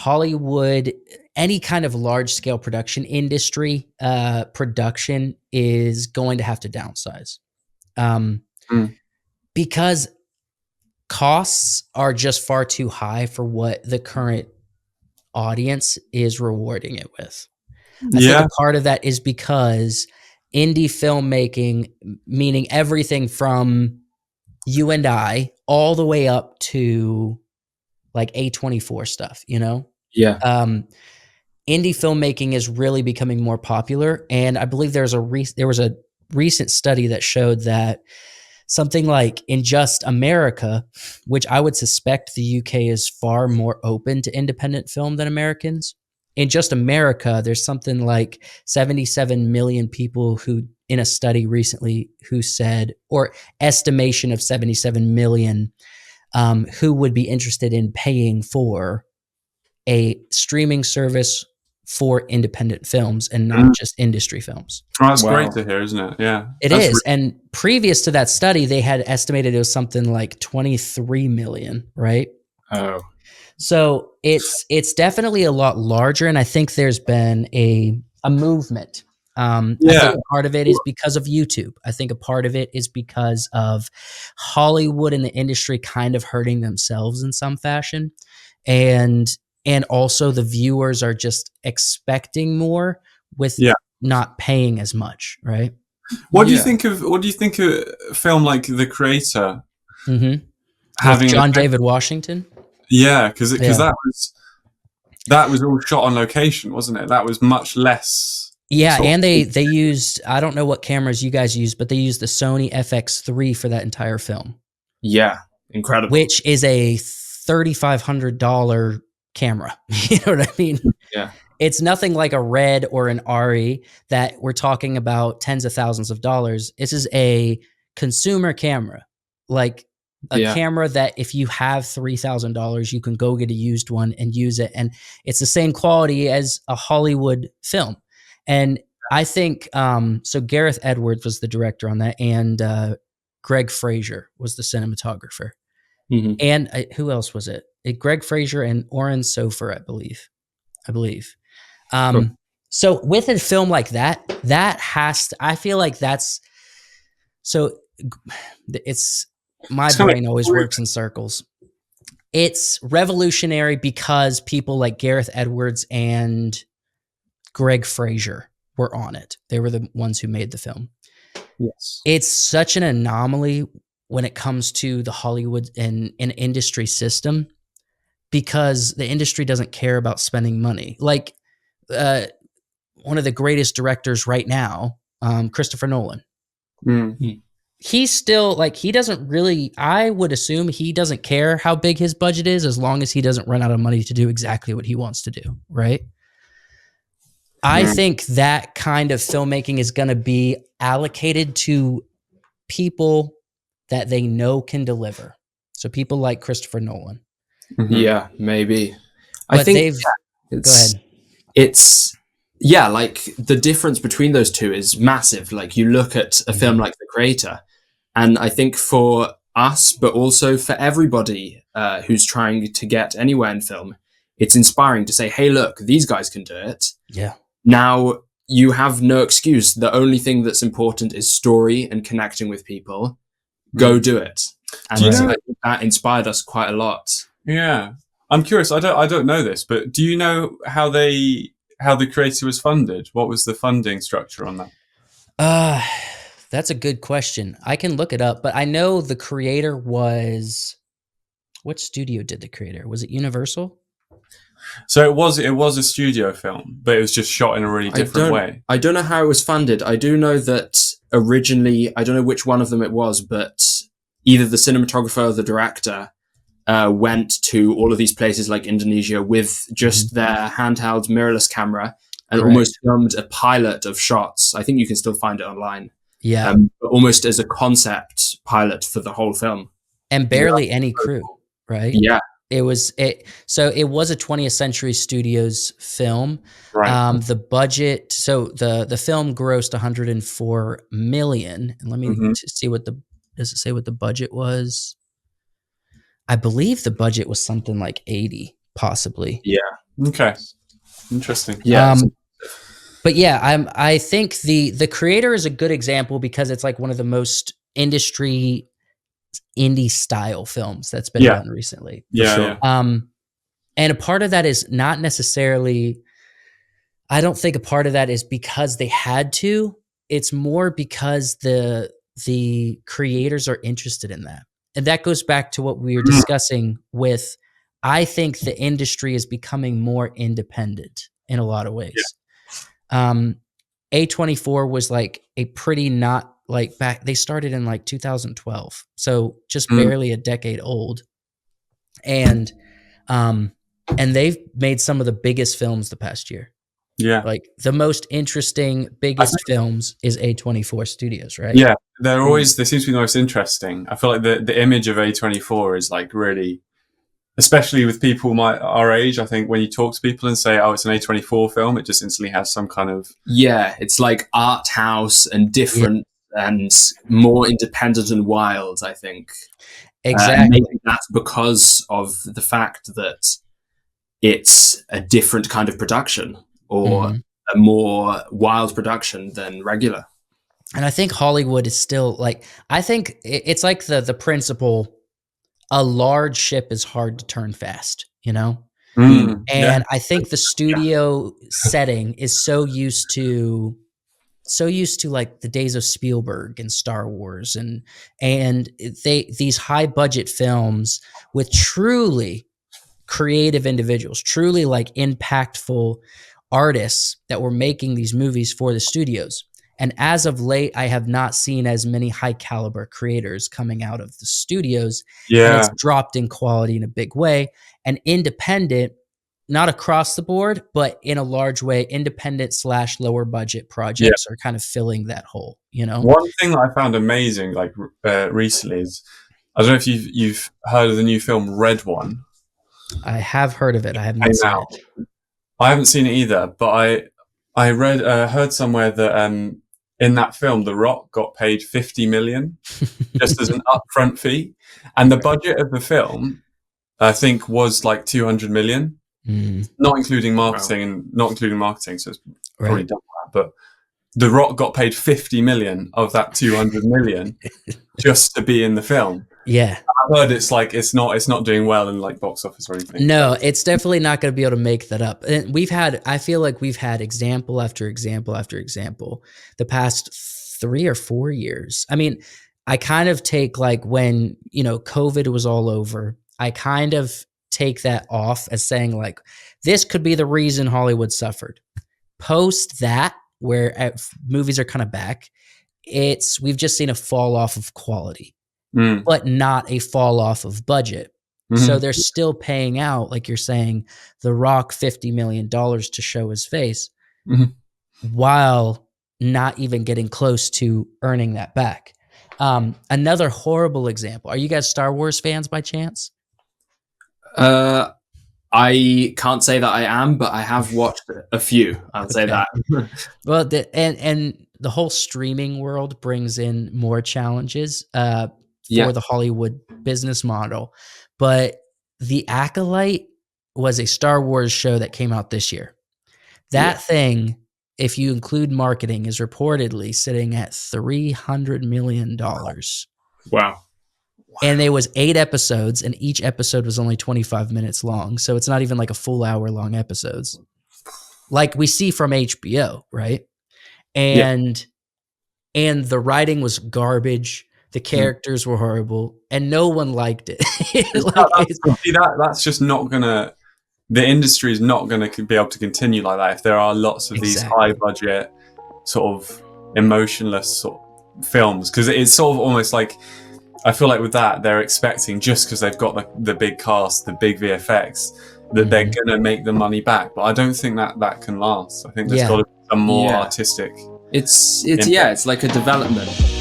Hollywood, any kind of large scale production industry, production is going to have to downsize. Because costs are just far too high for what the current audience is rewarding it with. I think a part of that is because indie filmmaking, meaning everything from you and I all the way up to like A24 stuff, you know? Yeah. Indie filmmaking is really becoming more popular. And I believe there was a recent study that showed that something like in just America, which I would suspect the UK is far more open to independent film than Americans. In just America, there's something like 77 million people who, in a study recently, who said, or estimation of 77 million, who would be interested in paying for a streaming service for independent films and not just industry films. Oh, that's great to hear, isn't it? Yeah. It is. And previous to that study, they had estimated it was something like 23 million, right? Oh. So it's definitely a lot larger. And I think there's been a movement. I think a part of it is because of YouTube. I think a part of it is because of Hollywood and the industry kind of hurting themselves in some fashion. And also the viewers are just expecting more with not paying as much, right? What do you think of a film like The Creator? Mm-hmm. Having John David Washington? Yeah, because that was all shot on location, wasn't it? That was much less. Yeah, and they used, I don't know what cameras you guys use, but they used the Sony FX3 for that entire film. Yeah, incredible. Which is a $3,500 camera. You know what I mean? Yeah. It's nothing like a Red or an Ari that we're talking about tens of thousands of dollars. This is a consumer camera, like a camera that if you have $3,000, you can go get a used one and use it. And it's the same quality as a Hollywood film. And I think, so Gareth Edwards was the director on that, and Greg Fraser was the cinematographer. Mm-hmm. And who else was it? Greg Fraser and Oren Sofer, I believe. Cool. So with a film like that has to, I feel like that's, so it's, my brain always works in circles. It's revolutionary because people like Gareth Edwards and Greg Fraser were on it. They were the ones who made the film. Yes. It's such an anomaly when it comes to the Hollywood and industry system, because the industry doesn't care about spending money. Like one of the greatest directors right now, Christopher Nolan. Mm-hmm. He's still like, he doesn't really, I would assume he doesn't care how big his budget is as long as he doesn't run out of money to do exactly what he wants to do, right? I think that kind of filmmaking is going to be allocated to people that they know can deliver. So people like Christopher Nolan. Mm-hmm. Yeah, maybe. But I think go ahead. It's like the difference between those two is massive. Like you look at a film like The Creator, and I think for us, but also for everybody who's trying to get anywhere in film, it's inspiring to say, hey, look, these guys can do it. Yeah. Now you have no excuse. The only thing that's important is story and connecting with people. Go do it. And I think that inspired us quite a lot. Yeah. I'm curious. I don't know this, but do you know how The Creator was funded? What was the funding structure on that? That's a good question. I can look it up, but I know The Creator was, what studio did The Creator? Was it Universal? So it was a studio film, but it was just shot in a really different way. I don't know how it was funded. I do know that originally, I don't know which one of them it was, but either the cinematographer or the director went to all of these places like Indonesia with just their handheld mirrorless camera and almost filmed a pilot of shots. I think you can still find it online. Yeah. But almost as a concept pilot for the whole film. And barely any crew, right? Yeah. So it was a 20th Century Studios film. Right. The budget, so the film grossed 104 million. And let me see does it say what the budget was? I believe the budget was something like 80, possibly. Yeah. Okay. Interesting. Yeah. But yeah, I think the creator is a good example because it's like one of the most industry indie style films that's been done recently. Yeah. sure. Yeah. And a part of that is not necessarily, I don't think a part of that is because they had to. It's more because the creators are interested in that. And that goes back to what we were discussing with, I think the industry is becoming more independent in a lot of ways. A24 was like a pretty not like back, they started in like 2012. So just barely a decade old. And they've made some of the biggest films the past year. Yeah. Like the most interesting, biggest films is A24 Studios, right? Yeah. They're always, they seem to be the most interesting. I feel like the image of A24 is like really, especially with people our age, I think when you talk to people and say, oh, it's an A24 film, it just instantly has some kind of... Yeah, it's like art house and different and more independent and wild, I think. Exactly. Maybe that's because of the fact that it's a different kind of production or a more wild production than regular. And I think Hollywood is still like, I think it's like the principle, a large ship is hard to turn fast, you know? And I think the studio setting is so used to like the days of Spielberg and Star Wars and these high budget films with truly creative individuals, truly like impactful artists that were making these movies for the studios. And as of late, I have not seen as many high caliber creators coming out of the studios. Yeah. And it's dropped in quality in a big way. And independent, not across the board, but in a large way, independent / lower budget projects are kind of filling that hole, you know? One thing that I found amazing, like recently, is I don't know if you've heard of the new film Red One. I have heard of it. I have not seen it. I haven't seen it either, but I heard somewhere that in that film, The Rock got paid $50 million just as an upfront fee, and the budget of the film, I think, was like $200 million, not including marketing So it's probably double that. But The Rock got paid $50 million of that $200 million just to be in the film. Yeah, I've heard it's not doing well in like box office or anything. No, it's definitely not going to be able to make that up. And I feel like we've had example after example after example the past 3 or 4 years. I mean, I kind of take like when, COVID was all over, I kind of take that off as saying like, this could be the reason Hollywood suffered. Post that, where movies are kind of back, we've just seen a fall off of quality. But not a fall off of budget. So they're still paying out, like you're saying, The Rock $50 million to show his face while not even getting close to earning that back. Another horrible example. Are you guys Star Wars fans by chance? I can't say that I am, but I have watched a few. I'll say that. Well, and the whole streaming world brings in more challenges for the Hollywood business model. But The Acolyte was a Star Wars show that came out this year. That thing, if you include marketing, is reportedly sitting at $300 million. Wow. And there was 8 episodes, and each episode was only 25 minutes long. So it's not even like a full hour long episodes. Like we see from HBO, right? And the writing was garbage. The characters were horrible, and no one liked it. That's just not gonna. The industry is not gonna be able to continue like that if there are lots of these high budget, sort of emotionless sort of films. Because it's sort of almost like, I feel like with that they're expecting, just because they've got the big cast, the big VFX, that they're gonna make the money back. But I don't think that can last. I think there's got to be some more artistic. It's like a development.